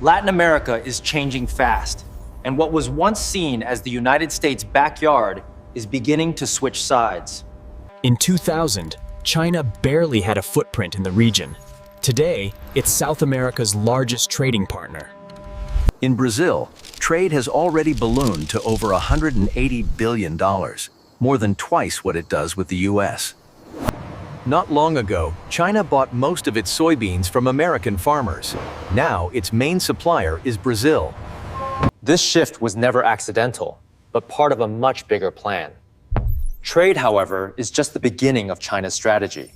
Latin America is changing fast, and what was once seen as the United States' backyard is beginning to switch sides. In 2000, China barely had a footprint in the region. Today, it's South America's largest trading partner. In Brazil, trade has already ballooned to over $180 billion, more than twice what it does with the US. Not long ago, China bought most of its soybeans from American farmers. Now, its main supplier is Brazil. This shift was never accidental, but part of a much bigger plan. Trade, however, is just the beginning of China's strategy.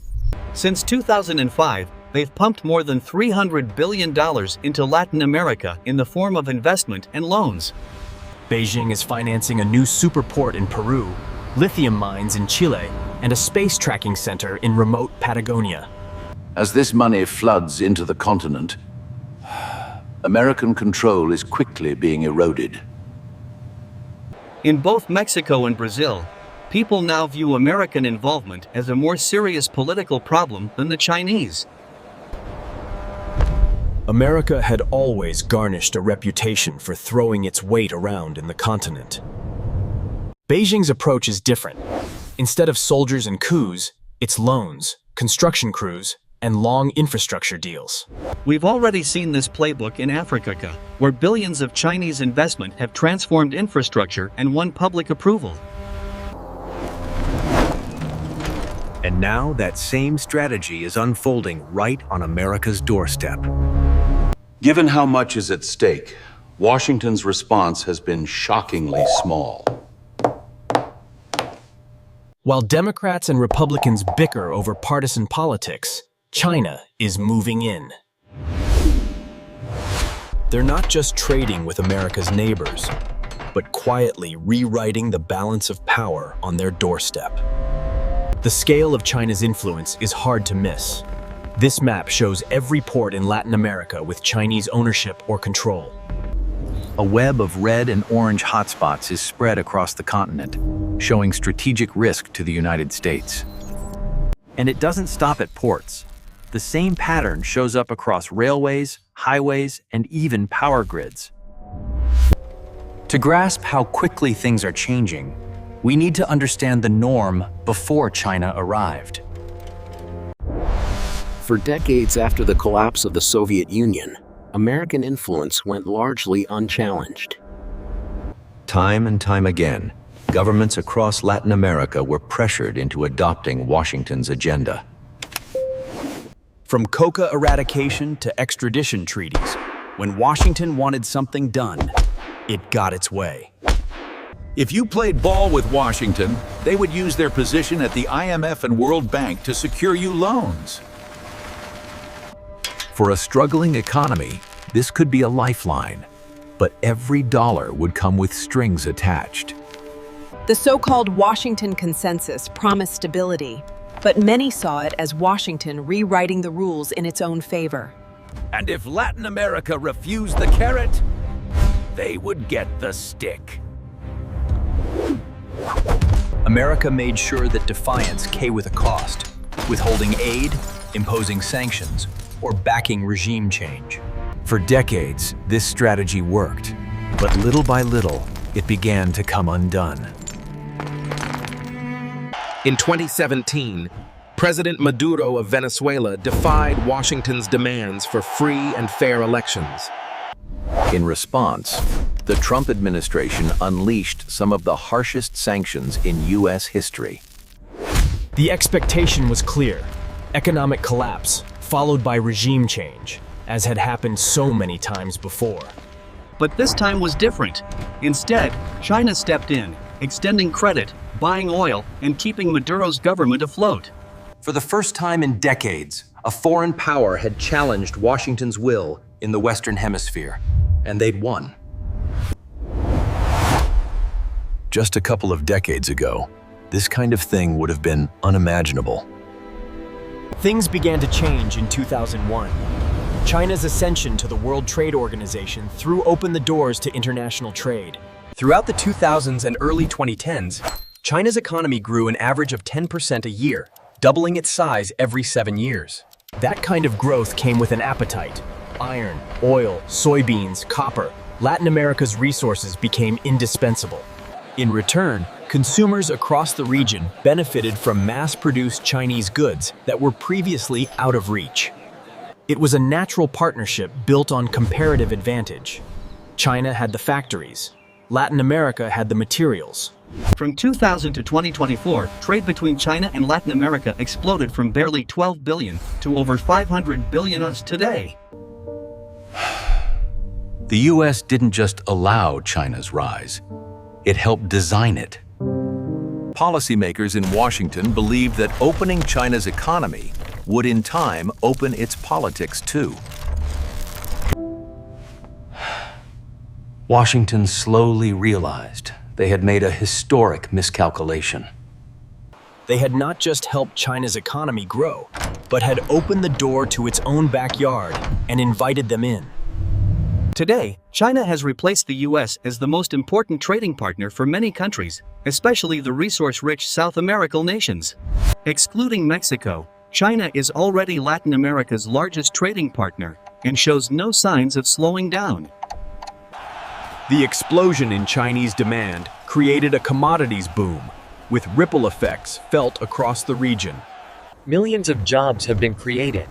Since 2005, they've pumped more than $300 billion into Latin America in the form of investment and loans. Beijing is financing a new superport in Peru, lithium mines in Chile, and a space tracking center in remote Patagonia. As this money floods into the continent, American control is quickly being eroded. In both Mexico and Brazil, people now view American involvement as a more serious political problem than the Chinese. America had always garnished a reputation for throwing its weight around in the continent. Beijing's approach is different. Instead of soldiers and coups, it's loans, construction crews, and long infrastructure deals. We've already seen this playbook in Africa, where billions of Chinese investment have transformed infrastructure and won public approval. And now that same strategy is unfolding right on America's doorstep. Given how much is at stake, Washington's response has been shockingly small. While Democrats and Republicans bicker over partisan politics, China is moving in. They're not just trading with America's neighbors, but quietly rewriting the balance of power on their doorstep. The scale of China's influence is hard to miss. This map shows every port in Latin America with Chinese ownership or control. A web of red and orange hotspots is spread across the continent, showing strategic risk to the United States. And it doesn't stop at ports. The same pattern shows up across railways, highways, and even power grids. To grasp how quickly things are changing, we need to understand the norm before China arrived. For decades after the collapse of the Soviet Union, American influence went largely unchallenged. Time and time again, governments across Latin America were pressured into adopting Washington's agenda. From coca eradication to extradition treaties, when Washington wanted something done, it got its way. If you played ball with Washington, they would use their position at the IMF and World Bank to secure you loans. For a struggling economy, this could be a lifeline, but every dollar would come with strings attached. The so-called Washington Consensus promised stability, but many saw it as Washington rewriting the rules in its own favor. And if Latin America refused the carrot, they would get the stick. America made sure that defiance came with a cost, withholding aid, imposing sanctions, or backing regime change. For decades, this strategy worked, but little by little, it began to come undone. In 2017, President Maduro of Venezuela defied Washington's demands for free and fair elections. In response, the Trump administration unleashed some of the harshest sanctions in US history. The expectation was clear: economic collapse, followed by regime change, as had happened so many times before. But this time was different. Instead, China stepped in, extending credit, buying oil, and keeping Maduro's government afloat. For the first time in decades, a foreign power had challenged Washington's will in the Western Hemisphere, and they'd won. Just a couple of decades ago, this kind of thing would have been unimaginable. Things began to change in 2001. China's ascension to the World Trade Organization threw open the doors to international trade. Throughout the 2000s and early 2010s, China's economy grew an average of 10% a year, doubling its size every 7 years. That kind of growth came with an appetite. Iron, oil, soybeans, copper. Latin America's resources became indispensable. In return, consumers across the region benefited from mass-produced Chinese goods that were previously out of reach. It was a natural partnership built on comparative advantage. China had the factories. Latin America had the materials. From 2000 to 2024, trade between China and Latin America exploded from barely 12 billion to over 500 billion US today. The US didn't just allow China's rise, it helped design it. Policymakers in Washington believed that opening China's economy would in time open its politics too. Washington slowly realized they had made a historic miscalculation. They had not just helped China's economy grow, but had opened the door to its own backyard and invited them in. Today, China has replaced the US as the most important trading partner for many countries, especially the resource-rich South American nations. Excluding Mexico, China is already Latin America's largest trading partner and shows no signs of slowing down. The explosion in Chinese demand created a commodities boom, with ripple effects felt across the region. Millions of jobs have been created,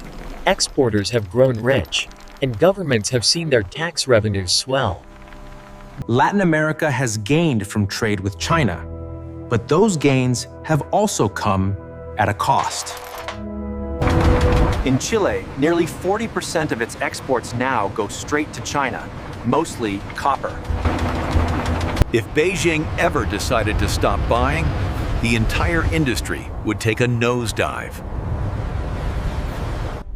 exporters have grown rich, and governments have seen their tax revenues swell. Latin America has gained from trade with China, but those gains have also come at a cost. In Chile, nearly 40% of its exports now go straight to China, mostly copper. If Beijing ever decided to stop buying, the entire industry would take a nosedive.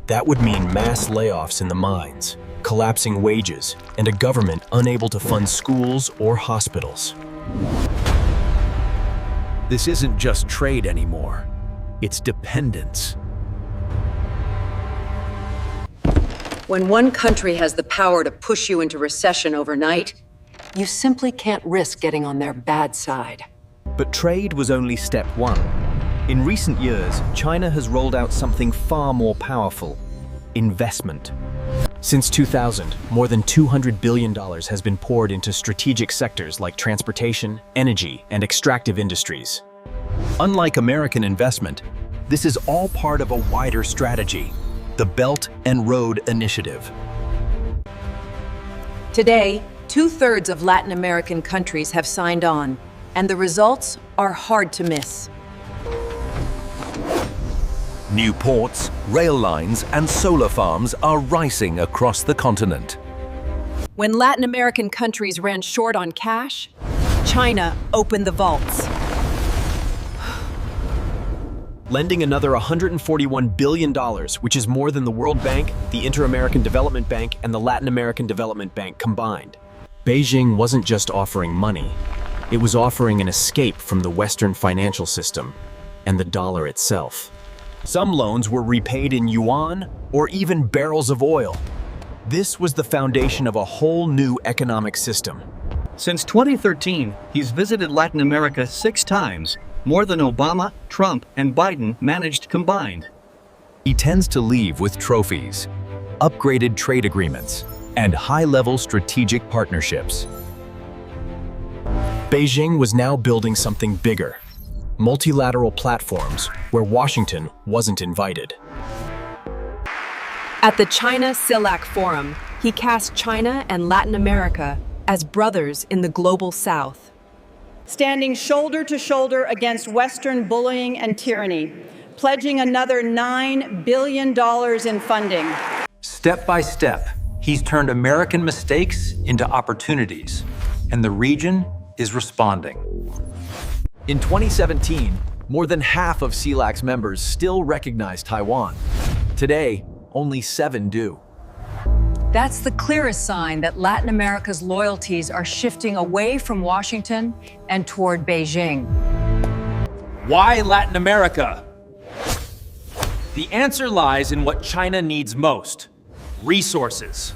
That would mean mass layoffs in the mines, collapsing wages, and a government unable to fund schools or hospitals. This isn't just trade anymore, it's dependence. When one country has the power to push you into recession overnight, you simply can't risk getting on their bad side. But trade was only step one. In recent years, China has rolled out something far more powerful: investment. Since 2000, more than $200 billion has been poured into strategic sectors like transportation, energy, and extractive industries. Unlike American investment, this is all part of a wider strategy: the Belt and Road Initiative. Today, 2/3 of Latin American countries have signed on, and the results are hard to miss. New ports, rail lines, and solar farms are rising across the continent. When Latin American countries ran short on cash, China opened the vaults. Lending another $141 billion, which is more than the World Bank, the Inter-American Development Bank, and the Latin American Development Bank combined. Beijing wasn't just offering money, it was offering an escape from the Western financial system and the dollar itself. Some loans were repaid in yuan or even barrels of oil. This was the foundation of a whole new economic system. Since 2013, he's visited Latin America 6 times, more than Obama, Trump, and Biden managed combined. He tends to leave with trophies, upgraded trade agreements, and high-level strategic partnerships. Beijing was now building something bigger: multilateral platforms where Washington wasn't invited. At the China-CELAC Forum, he cast China and Latin America as brothers in the global South. Standing shoulder to shoulder against Western bullying and tyranny, pledging another $9 billion in funding. Step by step, he's turned American mistakes into opportunities, and the region is responding. In 2017, more than half of CELAC's members still recognize Taiwan. Today, only 7 do. That's the clearest sign that Latin America's loyalties are shifting away from Washington and toward Beijing. Why Latin America? The answer lies in what China needs most: resources.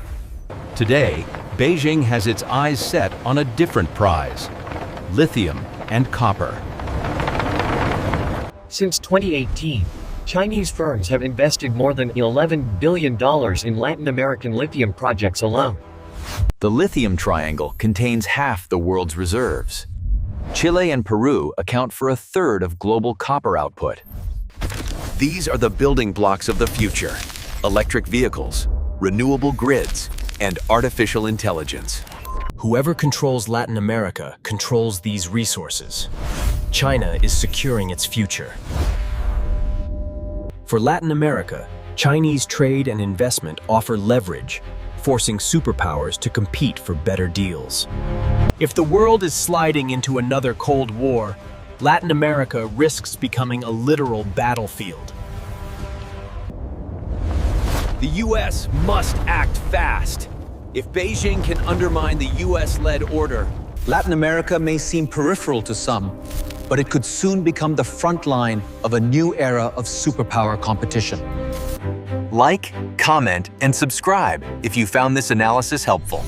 Today, Beijing has its eyes set on a different prize: lithium and copper. Since 2018, Chinese firms have invested more than $11 billion in Latin American lithium projects alone. The lithium triangle contains half the world's reserves. Chile and Peru account for a third of global copper output. These are the building blocks of the future: electric vehicles, renewable grids, and artificial intelligence. Whoever controls Latin America controls these resources. China is securing its future. For Latin America, Chinese trade and investment offer leverage, forcing superpowers to compete for better deals. If the world is sliding into another Cold War, Latin America risks becoming a literal battlefield. The US must act fast. If Beijing can undermine the US-led order, Latin America may seem peripheral to some, but it could soon become the front line of a new era of superpower competition. like, comment, and subscribe if you found this analysis helpful.